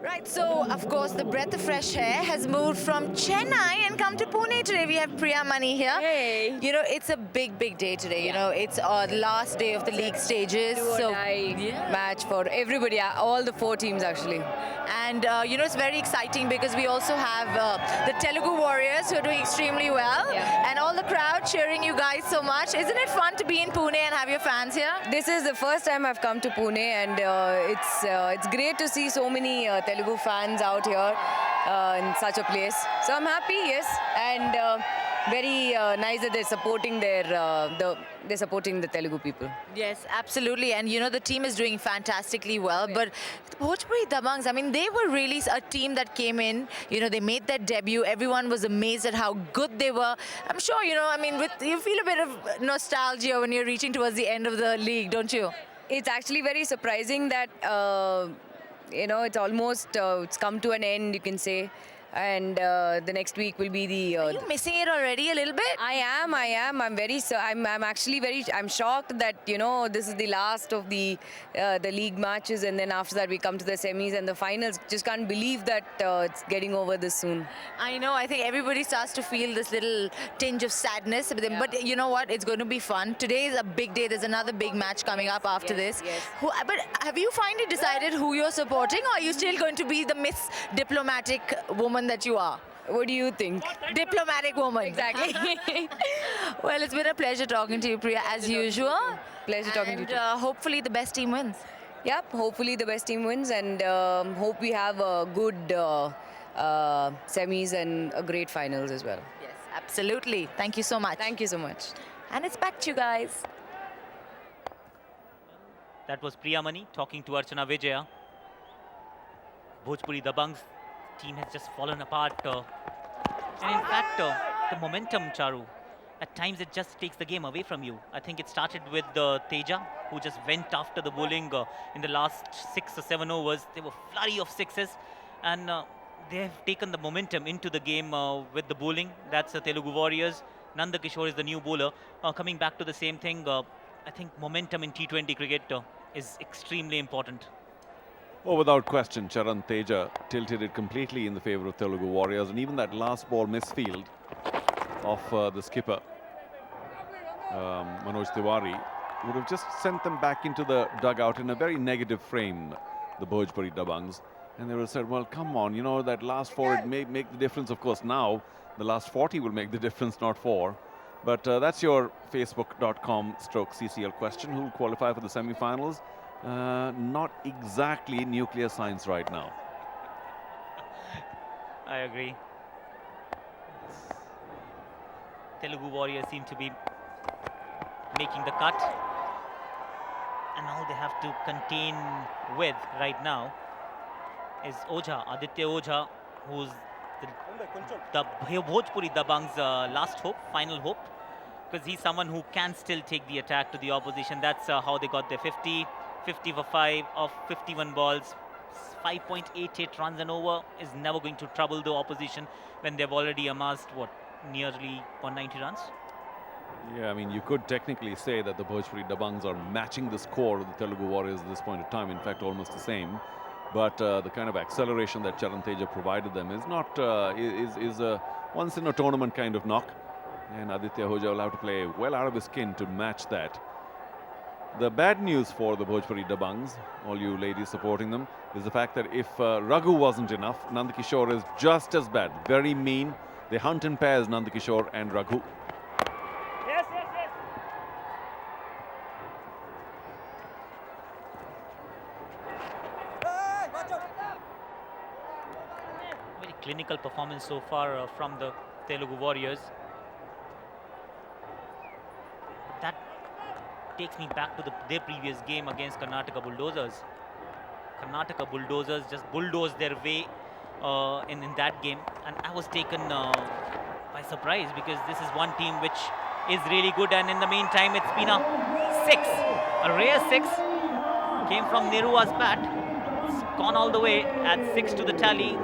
Right, so of course the breath of fresh air has moved from Chennai and come to Pune today. We have Priya Mani here. Hey. You know, it's a big day today. You know, it's the last day of the league stages. Do or die match for everybody, all the 4 teams actually. And you know, it's very exciting because we also have the Telugu Warriors who are doing extremely well. Yeah. And all the crowd cheering you guys so much. Isn't it fun to be in Pune and have your fans here? This is the first time I've come to Pune, and it's great to see so many Telugu fans out here in such a place. So I'm happy, yes, and very nice that they're supporting they're supporting the Telugu people. Yes, absolutely. And you know, the team is doing fantastically well. But Bhojpuri Dabangs, I mean, they were really a team that came in, you know, they made their debut. Everyone was amazed at how good they were. I'm sure, you know, I mean, you feel a bit of nostalgia when you're reaching towards the end of the league, don't you? It's actually very surprising that you know, it's almost it's come to an end, you can say, and the next week will be the. Are you missing it already a little bit? I am. I'm actually very. I'm shocked that, you know, this is the last of the league matches, and then after that we come to the semis and the finals. Just can't believe that it's getting over this soon. I know. I think everybody starts to feel this little tinge of sadness. But you know what? It's going to be fun. Today is a big day. There's another big match coming up after this. Yes. But have you finally decided who you're supporting, or are you still going to be the Miss Diplomatic woman that you are? What do you think? Diplomatic woman. Exactly. Well, it's been a pleasure talking to you, Priya, as usual. Pleasure talking to you. And hopefully the best team wins. Yep. Hopefully the best team wins, and hope we have a good semis and a great finals as well. Yes, absolutely. Thank you so much. Thank you so much. And it's back to you guys. That was Priya Mani talking to Archana Vijaya. Bhojpuri Dabangs team has just fallen apart. And in fact, the momentum, Charu, at times it just takes the game away from you. I think it started with Teja, who just went after the bowling in the last 6 or 7 overs. There were flurry of sixes, and they have taken the momentum into the game with the bowling. That's the Telugu Warriors. Nanda Kishore is the new bowler. Coming back to the same thing, I think momentum in T20 cricket is extremely important. Oh, without question, Charan Teja tilted it completely in the favour of Telugu Warriors, and even that last ball misfield of the skipper, Manoj Tiwari, would have just sent them back into the dugout in a very negative frame, the Bhojpuri Dabangs. And they would have said, well, come on, you know, that last 4, it may make the difference. Of course, now the last 40 will make the difference, not 4. But that's your facebook.com/CCL question. Who will qualify for the semi-finals? Not exactly nuclear science right now. I agree. Telugu Warriors seem to be making the cut. And all they have to contain with right now is Ojha, Aditya Ojha, who's the Bhojpuri Dabang's last hope, final hope. Because he's someone who can still take the attack to the opposition. That's how they got their 50 for 5 of 51 balls. 5.88 runs and over is never going to trouble the opposition when they've already amassed, what, nearly 190 runs? Yeah, I mean, you could technically say that the Bhojpuri Dabangs are matching the score of the Telugu Warriors at this point of time. In fact, almost the same. But the kind of acceleration that Charan Teja provided them is not is a once in a tournament kind of knock. And Aditya Ojha will have to play well out of his skin to match that. The bad news for the Bhojpuri Dabangs, all you ladies supporting them, is the fact that if Raghu wasn't enough, Nanda Kishore is just as bad. Very mean. They hunt in pairs, Nanda Kishore and Raghu. Yes. Very clinical performance so far from the Telugu Warriors. That takes me back to their previous game against Karnataka Bulldozers. Karnataka Bulldozers just bulldozed their way in that game, and I was taken by surprise because this is one team which is really good, and in the meantime it's been a 6, a rare 6 came from Nirua's bat. It's gone all the way at 6 to the tally.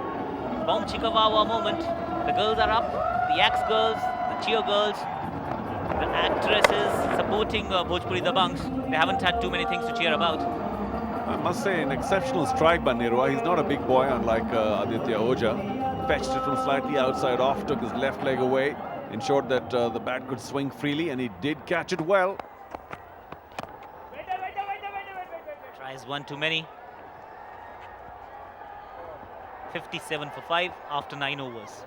Baum Chikavawa moment. The girls are up, the Axe girls, the cheer girls, the actresses supporting Bhojpuri Dabangs. They haven't had too many things to cheer about. I must say, an exceptional strike by Nirwa. He's not a big boy, unlike Aditya Ojha. Fetched it from slightly outside off, took his left leg away, ensured that the bat could swing freely, and he did catch it well. Tries one too many. 57 for 5 after 9 overs.